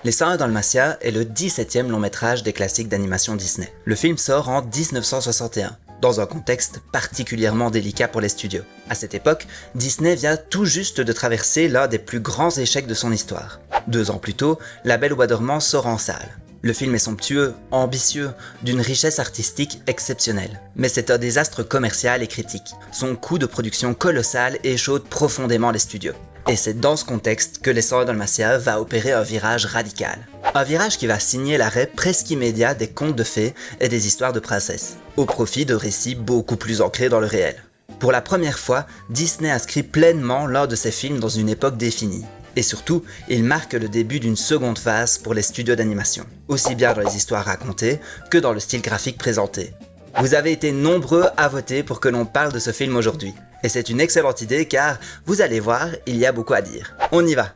Les 101 Dalmatias est le 17e long métrage des classiques d'animation Disney. Le film sort en 1961, dans un contexte particulièrement délicat pour les studios. À cette époque, Disney vient tout juste de traverser l'un des plus grands échecs de son histoire. 2 ans plus tôt, La Belle au bois dormant sort en salle. Le film est somptueux, ambitieux, d'une richesse artistique exceptionnelle. Mais c'est un désastre commercial et critique. Son coût de production colossal échaude profondément les studios. Et c'est dans ce contexte que les 101 Dalmatias va opérer un virage radical. Un virage qui va signer l'arrêt presque immédiat des contes de fées et des histoires de princesses, au profit de récits beaucoup plus ancrés dans le réel. Pour la première fois, Disney inscrit pleinement l'un de ses films dans une époque définie. Et surtout, il marque le début d'une seconde phase pour les studios d'animation, aussi bien dans les histoires racontées que dans le style graphique présenté. Vous avez été nombreux à voter pour que l'on parle de ce film aujourd'hui. Et c'est une excellente idée car, vous allez voir, il y a beaucoup à dire. On y va!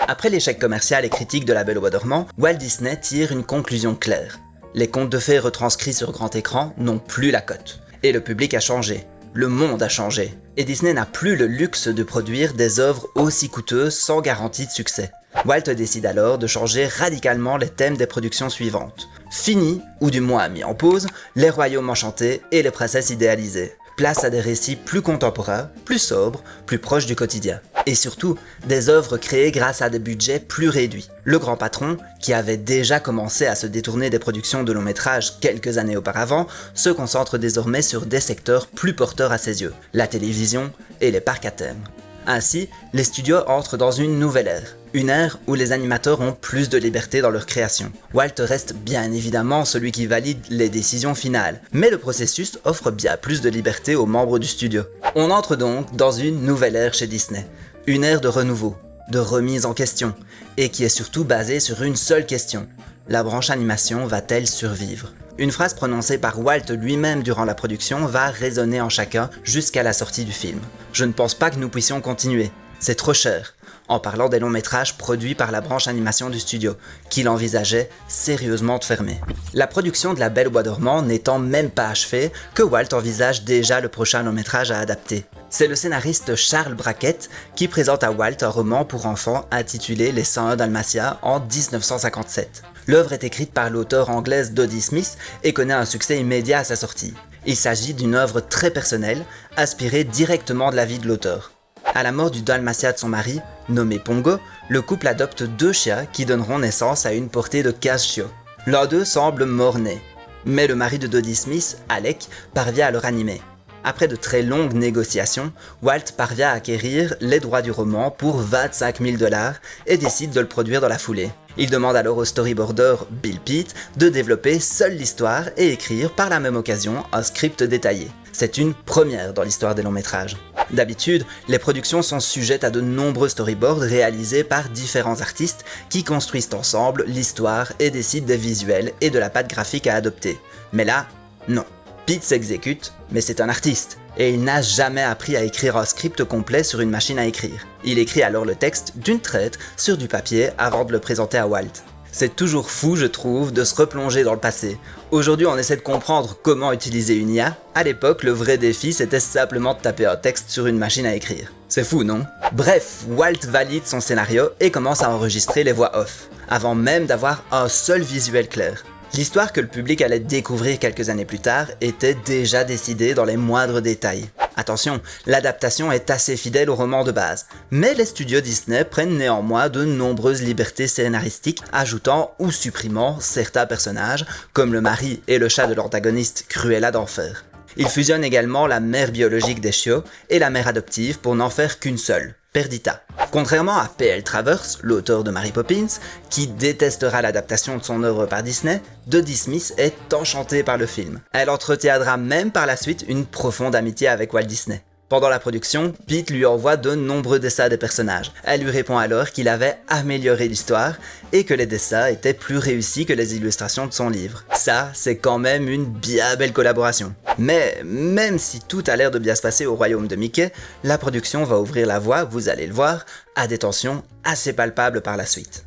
Après l'échec commercial et critique de La Belle au bois dormant, Walt Disney tire une conclusion claire. Les contes de fées retranscrits sur grand écran n'ont plus la cote. Et le public a changé. Le monde a changé. Et Disney n'a plus le luxe de produire des œuvres aussi coûteuses sans garantie de succès. Walt décide alors de changer radicalement les thèmes des productions suivantes. Fini, ou du moins mis en pause, les royaumes enchantés et les princesses idéalisées. Place à des récits plus contemporains, plus sobres, plus proches du quotidien. Et surtout, des œuvres créées grâce à des budgets plus réduits. Le Grand Patron, qui avait déjà commencé à se détourner des productions de longs métrages quelques années auparavant, se concentre désormais sur des secteurs plus porteurs à ses yeux, la télévision et les parcs à thème. Ainsi, les studios entrent dans une nouvelle ère. Une ère où les animateurs ont plus de liberté dans leur création. Walt reste bien évidemment celui qui valide les décisions finales, mais le processus offre bien plus de liberté aux membres du studio. On entre donc dans une nouvelle ère chez Disney. Une ère de renouveau, de remise en question, et qui est surtout basée sur une seule question. La branche animation va-t-elle survivre ? Une phrase prononcée par Walt lui-même durant la production va résonner en chacun jusqu'à la sortie du film. Je ne pense pas que nous puissions continuer. C'est trop cher. En parlant des longs métrages produits par la branche animation du studio, qu'il envisageait sérieusement de fermer. La production de La Belle au bois dormant n'étant même pas achevée, que Walt envisage déjà le prochain long métrage à adapter. C'est le scénariste Charles Brackett qui présente à Walt un roman pour enfants intitulé Les 101 Dalmatias en 1957. L'œuvre est écrite par l'auteure anglaise Dodie Smith et connaît un succès immédiat à sa sortie. Il s'agit d'une œuvre très personnelle, inspirée directement de la vie de l'auteur. À la mort du Dalmatia de son mari, nommé Pongo, le couple adopte 2 chiens qui donneront naissance à une portée de 15 chiots. L'un d'eux semble mort-né, mais le mari de Dodie Smith, Alec, parvient à le ranimer. Après de très longues négociations, Walt parvient à acquérir les droits du roman pour 25 000 $ et décide de le produire dans la foulée. Il demande alors au storyboarder Bill Peet de développer seul l'histoire et écrire par la même occasion un script détaillé. C'est une première dans l'histoire des longs métrages. D'habitude, les productions sont sujettes à de nombreux storyboards réalisés par différents artistes qui construisent ensemble l'histoire et décident des visuels et de la patte graphique à adopter. Mais là, non. Peet s'exécute, mais c'est un artiste, et il n'a jamais appris à écrire un script complet sur une machine à écrire. Il écrit alors le texte d'une traite sur du papier avant de le présenter à Walt. C'est toujours fou, je trouve, de se replonger dans le passé. Aujourd'hui, on essaie de comprendre comment utiliser une IA. À l'époque, le vrai défi, c'était simplement de taper un texte sur une machine à écrire. C'est fou, non? Bref, Walt valide son scénario et commence à enregistrer les voix off, avant même d'avoir un seul visuel clair. L'histoire que le public allait découvrir quelques années plus tard était déjà décidée dans les moindres détails. Attention, l'adaptation est assez fidèle au roman de base, mais les studios Disney prennent néanmoins de nombreuses libertés scénaristiques, ajoutant ou supprimant certains personnages, comme le mari et le chat de l'antagoniste Cruella d'Enfer. Ils fusionnent également la mère biologique des chiots et la mère adoptive pour n'en faire qu'une seule, Perdita. Contrairement à P.L. Travers, l'auteur de Mary Poppins, qui détestera l'adaptation de son œuvre par Disney, Dodie Smith est enchantée par le film. Elle entretiendra même par la suite une profonde amitié avec Walt Disney. Pendant la production, Pete lui envoie de nombreux dessins des personnages. Elle lui répond alors qu'il avait amélioré l'histoire et que les dessins étaient plus réussis que les illustrations de son livre. Ça, c'est quand même une bien belle collaboration. Mais même si tout a l'air de bien se passer au royaume de Mickey, la production va ouvrir la voie, vous allez le voir, à des tensions assez palpables par la suite.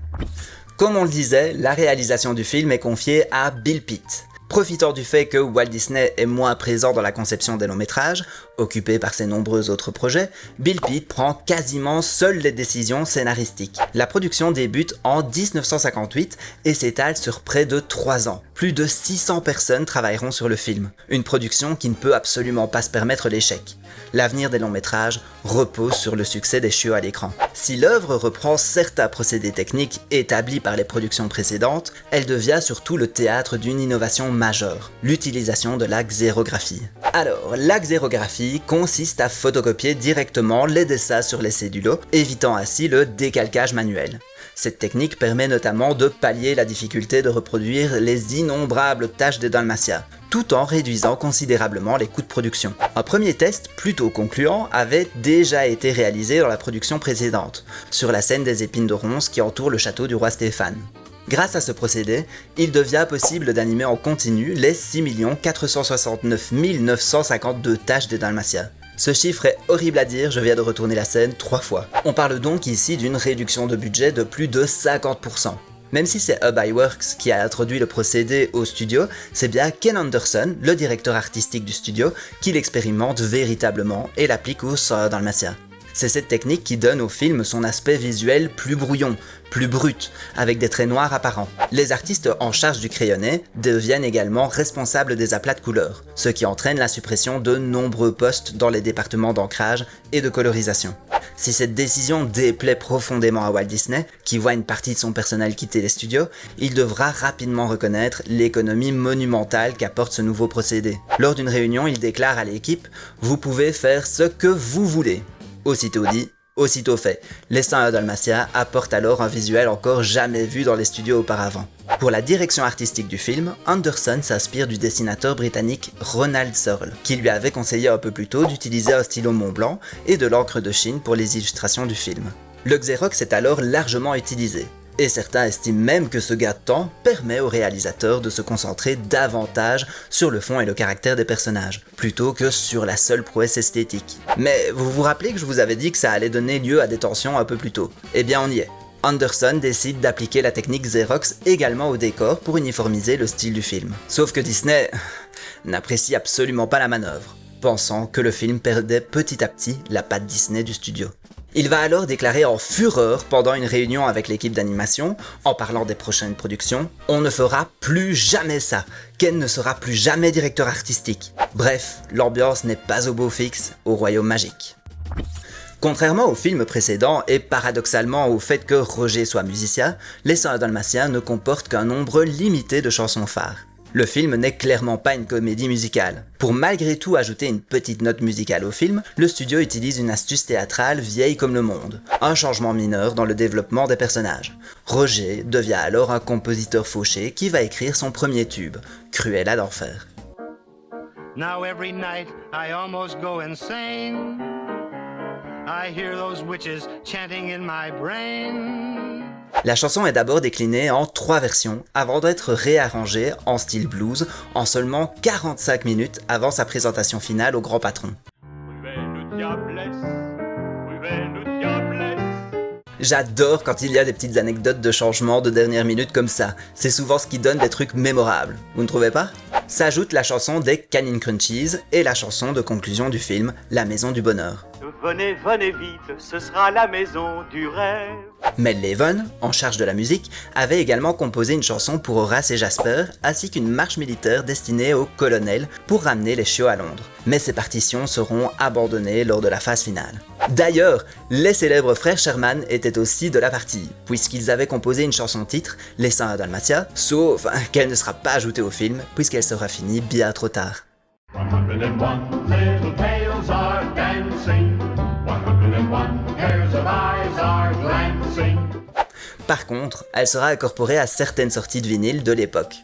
Comme on le disait, la réalisation du film est confiée à Bill Peet. Profitant du fait que Walt Disney est moins présent dans la conception des longs métrages, occupé par ses nombreux autres projets, Bill Peet prend quasiment seul les décisions scénaristiques. La production débute en 1958 et s'étale sur près de 3 ans. Plus de 600 personnes travailleront sur le film, une production qui ne peut absolument pas se permettre l'échec. L'avenir des longs métrages repose sur le succès des chiots à l'écran. Si l'œuvre reprend certains procédés techniques établis par les productions précédentes, elle devient surtout le théâtre d'une innovation majeure, l'utilisation de la xérographie. Alors, la xérographie consiste à photocopier directement les dessins sur les cédulos, évitant ainsi le décalcage manuel. Cette technique permet notamment de pallier la difficulté de reproduire les innombrables tâches des Dalmatiens, tout en réduisant considérablement les coûts de production. Un premier test plutôt concluant avait déjà été réalisé dans la production précédente, sur la scène des épines de ronces qui entoure le château du roi Stéphane. Grâce à ce procédé, il devient possible d'animer en continu les 6 469 952 tâches des Dalmatiens. Ce chiffre est horrible à dire, je viens de retourner la scène 3 fois. On parle donc ici d'une réduction de budget de plus de 50%. Même si c'est Ub Iwerks qui a introduit le procédé au studio, c'est bien Ken Anderson, le directeur artistique du studio, qui l'expérimente véritablement et l'applique aux 100 Dalmatiens. C'est cette technique qui donne au film son aspect visuel plus brouillon, plus brut, avec des traits noirs apparents. Les artistes en charge du crayonné deviennent également responsables des aplats de couleurs, ce qui entraîne la suppression de nombreux postes dans les départements d'ancrage et de colorisation. Si cette décision déplaît profondément à Walt Disney, qui voit une partie de son personnel quitter les studios, il devra rapidement reconnaître l'économie monumentale qu'apporte ce nouveau procédé. Lors d'une réunion, il déclare à l'équipe « Vous pouvez faire ce que vous voulez ». Aussitôt dit, aussitôt fait. Les 101 Dalmatiens apportent alors un visuel encore jamais vu dans les studios auparavant. Pour la direction artistique du film, Anderson s'inspire du dessinateur britannique Ronald Searle, qui lui avait conseillé un peu plus tôt d'utiliser un stylo Montblanc et de l'encre de Chine pour les illustrations du film. Le Xerox est alors largement utilisé, et certains estiment même que ce gain de temps permet au réalisateur de se concentrer davantage sur le fond et le caractère des personnages, plutôt que sur la seule prouesse esthétique. Mais vous vous rappelez que je vous avais dit que ça allait donner lieu à des tensions un peu plus tôt? Eh bien on y est. Anderson décide d'appliquer la technique Xerox également au décor pour uniformiser le style du film. Sauf que Disney n'apprécie absolument pas la manœuvre, pensant que le film perdait petit à petit la patte Disney du studio. Il va alors déclarer en fureur pendant une réunion avec l'équipe d'animation, en parlant des prochaines productions, « On ne fera plus jamais ça, Ken ne sera plus jamais directeur artistique. » Bref, l'ambiance n'est pas au beau fixe, au royaume magique. Contrairement au film précédent et paradoxalement au fait que Roger soit musicien, Les 101 Dalmatiens ne comportent qu'un nombre limité de chansons phares. Le film n'est clairement pas une comédie musicale. Pour malgré tout ajouter une petite note musicale au film, le studio utilise une astuce théâtrale vieille comme le monde, un changement mineur dans le développement des personnages. Roger devient alors un compositeur fauché qui va écrire son premier tube, Cruella d'Enfer. Now every night I almost go insane. I hear those witches chanting in my brain. La chanson est d'abord déclinée en 3 versions avant d'être réarrangée en style blues en seulement 45 minutes avant sa présentation finale au grand patron. J'adore quand il y a des petites anecdotes de changement de dernière minute comme ça, c'est souvent ce qui donne des trucs mémorables, vous ne trouvez pas? S'ajoute la chanson des Canyon Crunchies et la chanson de conclusion du film, La Maison du Bonheur. Venez, venez vite, ce sera la maison du rêve. Mel Levon, en charge de la musique, avait également composé une chanson pour Horace et Jasper, ainsi qu'une marche militaire destinée au colonel pour ramener les chiots à Londres. Mais ces partitions seront abandonnées lors de la phase finale. D'ailleurs, les célèbres frères Sherman étaient aussi de la partie, puisqu'ils avaient composé une chanson titre, Les 101 Dalmatiens, sauf qu'elle ne sera pas ajoutée au film, puisqu'elle sera finie bien trop tard. 101 little tails are dancing. 101 pairs of eyes are glancing. Par contre, elle sera incorporée à certaines sorties de vinyle de l'époque.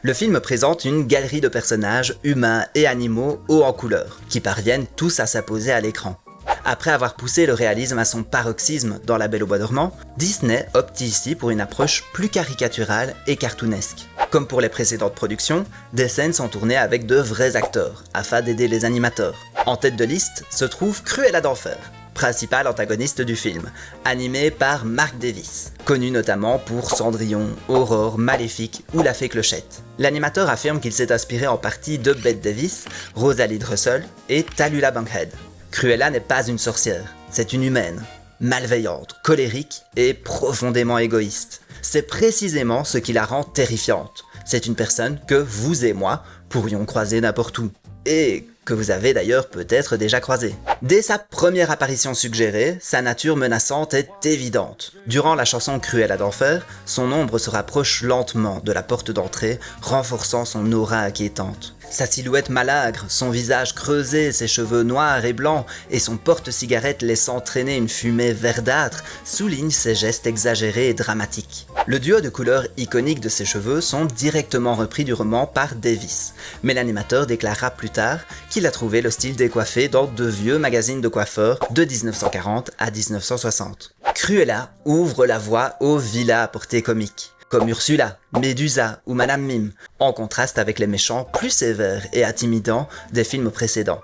Le film présente une galerie de personnages humains et animaux hauts en couleur, qui parviennent tous à s'imposer à l'écran. Après avoir poussé le réalisme à son paroxysme dans La Belle au bois dormant, Disney opte ici pour une approche plus caricaturale et cartoonesque. Comme pour les précédentes productions, des scènes sont tournées avec de vrais acteurs, afin d'aider les animateurs. En tête de liste se trouve Cruella d'Enfer. principal antagoniste du film, animé par Mark Davis, connu notamment pour Cendrillon, Aurore, Maléfique ou La Fée Clochette. L'animateur affirme qu'il s'est inspiré en partie de Bette Davis, Rosalie Russell et Tallulah Bankhead. Cruella n'est pas une sorcière, c'est une humaine, malveillante, colérique et profondément égoïste. C'est précisément ce qui la rend terrifiante. C'est une personne que vous et moi pourrions croiser n'importe où. Et que vous avez d'ailleurs peut-être déjà croisé. Dès sa première apparition suggérée, sa nature menaçante est évidente. Durant la chanson Cruella d'Enfer, son ombre se rapproche lentement de la porte d'entrée, renforçant son aura inquiétante. Sa silhouette malagre, son visage creusé, ses cheveux noirs et blancs et son porte-cigarette laissant traîner une fumée verdâtre soulignent ses gestes exagérés et dramatiques. Le duo de couleurs iconiques de ses cheveux sont directement repris du roman par Davis, mais l'animateur déclara plus tard qu'il a trouvé le style décoiffé dans de vieux magazines de coiffeurs de 1940 à 1960. Cruella ouvre la voie aux vilains à portée comique, comme Ursula, Médusa ou Madame Mime, en contraste avec les méchants plus sévères et intimidants des films précédents.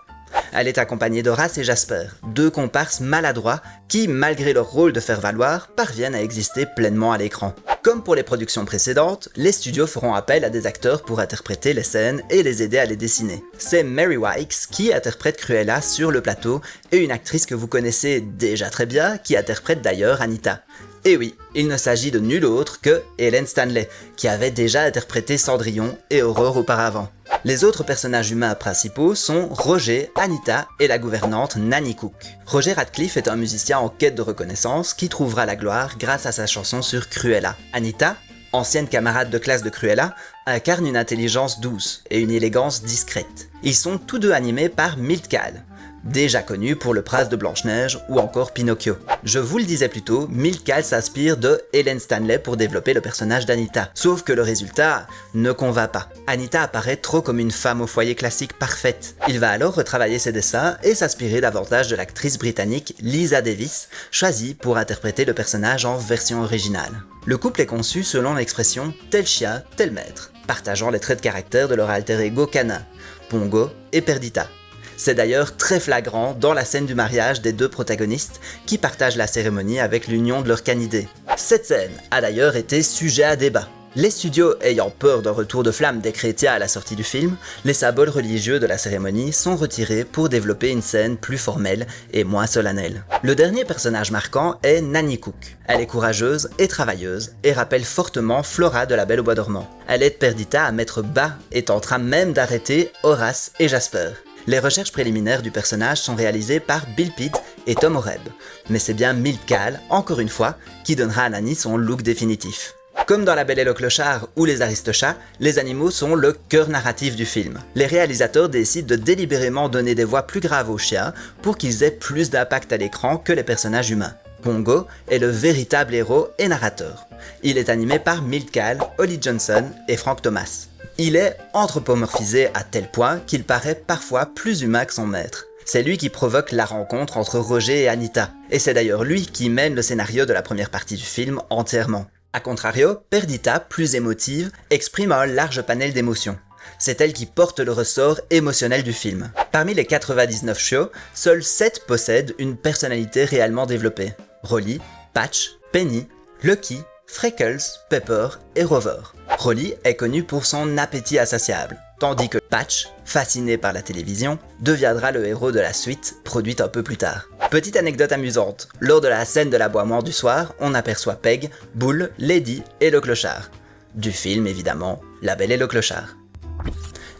Elle est accompagnée d'Horace et Jasper, deux comparses maladroits qui, malgré leur rôle de faire valoir, parviennent à exister pleinement à l'écran. Comme pour les productions précédentes, les studios feront appel à des acteurs pour interpréter les scènes et les aider à les dessiner. C'est Mary Wickes qui interprète Cruella sur le plateau et une actrice que vous connaissez déjà très bien qui interprète d'ailleurs Anita. Et oui, il ne s'agit de nulle autre que Helen Stanley, qui avait déjà interprété Cendrillon et Aurore auparavant. Les autres personnages humains principaux sont Roger, Anita et la gouvernante Nanny Cook. Roger Radcliffe est un musicien en quête de reconnaissance qui trouvera la gloire grâce à sa chanson sur Cruella. Anita, ancienne camarade de classe de Cruella, incarne une intelligence douce et une élégance discrète. Ils sont tous deux animés par Milt Kahl, déjà connu pour Le Prince de Blanche-Neige ou encore Pinocchio. Je vous le disais plus tôt, Milt Kahl s'inspire de Helen Stanley pour développer le personnage d'Anita. Sauf que le résultat ne convainc pas. Anita apparaît trop comme une femme au foyer classique parfaite. Il va alors retravailler ses dessins et s'inspirer davantage de l'actrice britannique Lisa Davis, choisie pour interpréter le personnage en version originale. Le couple est conçu selon l'expression « tel chien, tel maître », partageant les traits de caractère de leur alter ego canin, Pongo et Perdita. C'est d'ailleurs très flagrant dans la scène du mariage des deux protagonistes qui partagent la cérémonie avec l'union de leurs canidés. Cette scène a d'ailleurs été sujet à débat. Les studios ayant peur d'un retour de flamme des chrétiens à la sortie du film, les symboles religieux de la cérémonie sont retirés pour développer une scène plus formelle et moins solennelle. Le dernier personnage marquant est Nanny Cook. Elle est courageuse et travailleuse et rappelle fortement Flora de La Belle au Bois dormant. Elle aide Perdita à mettre bas et tentera même d'arrêter Horace et Jasper. Les recherches préliminaires du personnage sont réalisées par Bill Pitt et Tom Oreb, mais c'est bien Milt Kahl, encore une fois, qui donnera à Nanny son look définitif. Comme dans La Belle et le Clochard ou Les Aristochats, les animaux sont le cœur narratif du film. Les réalisateurs décident de délibérément donner des voix plus graves aux chiens pour qu'ils aient plus d'impact à l'écran que les personnages humains. Pongo est le véritable héros et narrateur. Il est animé par Milt Kahl, Holly Johnson et Frank Thomas. Il est anthropomorphisé à tel point qu'il paraît parfois plus humain que son maître. C'est lui qui provoque la rencontre entre Roger et Anita, et c'est d'ailleurs lui qui mène le scénario de la première partie du film entièrement. A contrario, Perdita, plus émotive, exprime un large panel d'émotions. C'est elle qui porte le ressort émotionnel du film. Parmi les 99 chiots, seuls 7 possèdent une personnalité réellement développée. Rolly, Patch, Penny, Lucky, Freckles, Pepper et Rover. Rolly est connu pour son appétit insatiable, tandis que Patch, fasciné par la télévision, deviendra le héros de la suite, produite un peu plus tard. Petite anecdote amusante, lors de la scène de l'aboiement du soir, on aperçoit Peg, Bull, Lady et le clochard. Du film évidemment, La Belle et le Clochard.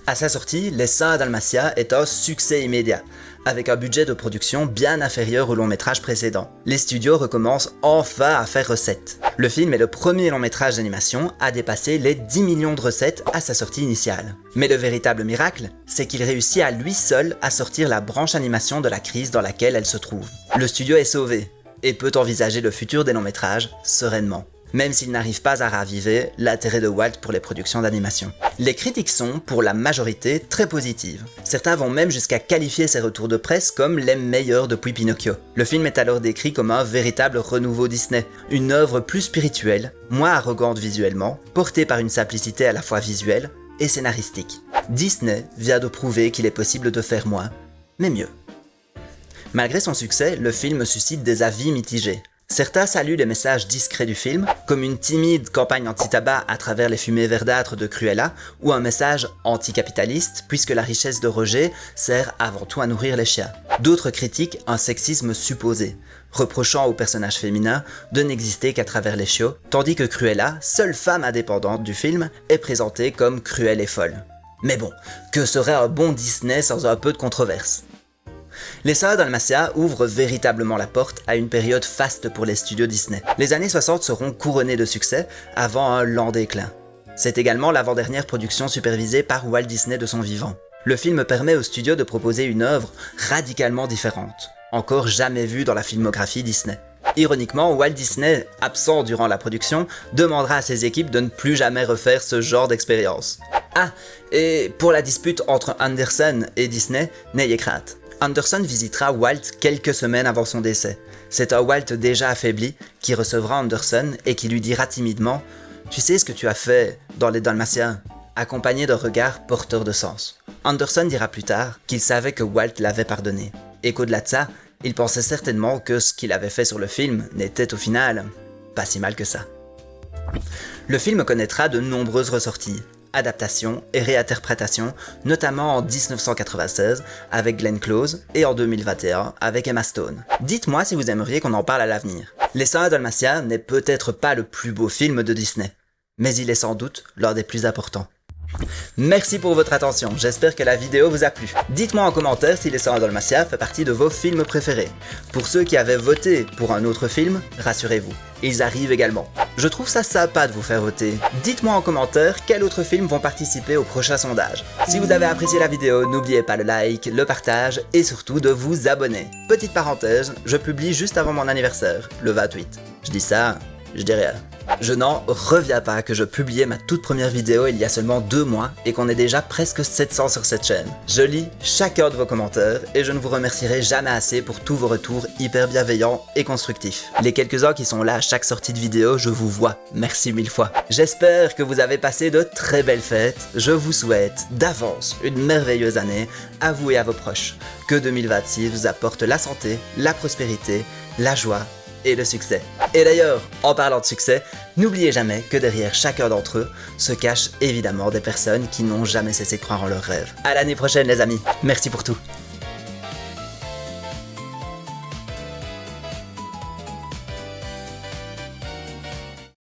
À sa sortie, Les Saints Dalmatiens est un succès immédiat, avec un budget de production bien inférieur au long métrage précédent. Les studios recommencent enfin à faire recettes. Le film est le premier long métrage d'animation à dépasser les 10 millions de recettes à sa sortie initiale. Mais le véritable miracle, c'est qu'il réussit à lui seul à sortir la branche animation de la crise dans laquelle elle se trouve. Le studio est sauvé, et peut envisager le futur des longs métrages sereinement, même s'il n'arrive pas à raviver l'intérêt de Walt pour les productions d'animation. Les critiques sont, pour la majorité, très positives. Certains vont même jusqu'à qualifier ses retours de presse comme les meilleurs depuis Pinocchio. Le film est alors décrit comme un véritable renouveau Disney, une œuvre plus spirituelle, moins arrogante visuellement, portée par une simplicité à la fois visuelle et scénaristique. Disney vient de prouver qu'il est possible de faire moins, mais mieux. Malgré son succès, le film suscite des avis mitigés. Certains saluent les messages discrets du film, comme une timide campagne anti-tabac à travers les fumées verdâtres de Cruella, ou un message anticapitaliste, puisque la richesse de Roger sert avant tout à nourrir les chiens. D'autres critiquent un sexisme supposé, reprochant au personnage féminin de n'exister qu'à travers les chiots, tandis que Cruella, seule femme indépendante du film, est présentée comme cruelle et folle. Mais bon, que serait un bon Disney sans un peu de controverse? Les Sœurs Dalmatia ouvrent véritablement la porte à une période faste pour les studios Disney. Les années 60 seront couronnées de succès avant un lent déclin. C'est également l'avant-dernière production supervisée par Walt Disney de son vivant. Le film permet au studio de proposer une œuvre radicalement différente, encore jamais vue dans la filmographie Disney. Ironiquement, Walt Disney, absent durant la production, demandera à ses équipes de ne plus jamais refaire ce genre d'expérience. Ah, et pour la dispute entre Anderson et Disney, n'ayez crainte. Anderson visitera Walt quelques semaines avant son décès. C'est un Walt déjà affaibli qui recevra Anderson et qui lui dira timidement « Tu sais ce que tu as fait dans les Dalmatiens ?» accompagné d'un regard porteur de sens. Anderson dira plus tard qu'il savait que Walt l'avait pardonné, et qu'au-delà de ça, il pensait certainement que ce qu'il avait fait sur le film n'était au final pas si mal que ça. Le film connaîtra de nombreuses ressorties, adaptations et réinterprétations, notamment en 1996 avec Glenn Close et en 2021 avec Emma Stone. Dites-moi si vous aimeriez qu'on en parle à l'avenir. Les Sœurs Dalmatia n'est peut-être pas le plus beau film de Disney, mais il est sans doute l'un des plus importants. Merci pour votre attention, j'espère que la vidéo vous a plu. Dites-moi en commentaire si Les Sœurs Dalmatia fait partie de vos films préférés. Pour ceux qui avaient voté pour un autre film, rassurez-vous, ils arrivent également. Je trouve ça sympa de vous faire voter. Dites-moi en commentaire quels autres films vont participer au prochain sondage. Si vous avez apprécié la vidéo, n'oubliez pas le like, le partage et surtout de vous abonner. Petite parenthèse, je publie juste avant mon anniversaire, le 28. Je dis ça, je dis rien. Je n'en reviens pas que je publiais ma toute première vidéo il y a seulement 2 mois et qu'on est déjà presque 700 sur cette chaîne. Je lis chacun de vos commentaires et je ne vous remercierai jamais assez pour tous vos retours hyper bienveillants et constructifs. Les quelques-uns qui sont là à chaque sortie de vidéo, je vous vois. Merci 1000 fois. J'espère que vous avez passé de très belles fêtes. Je vous souhaite d'avance une merveilleuse année à vous et à vos proches. Que 2026 vous apporte la santé, la prospérité, la joie et le succès. Et d'ailleurs, en parlant de succès, n'oubliez jamais que derrière chacun d'entre eux se cachent évidemment des personnes qui n'ont jamais cessé de croire en leurs rêves. À l'année prochaine les amis, merci pour tout.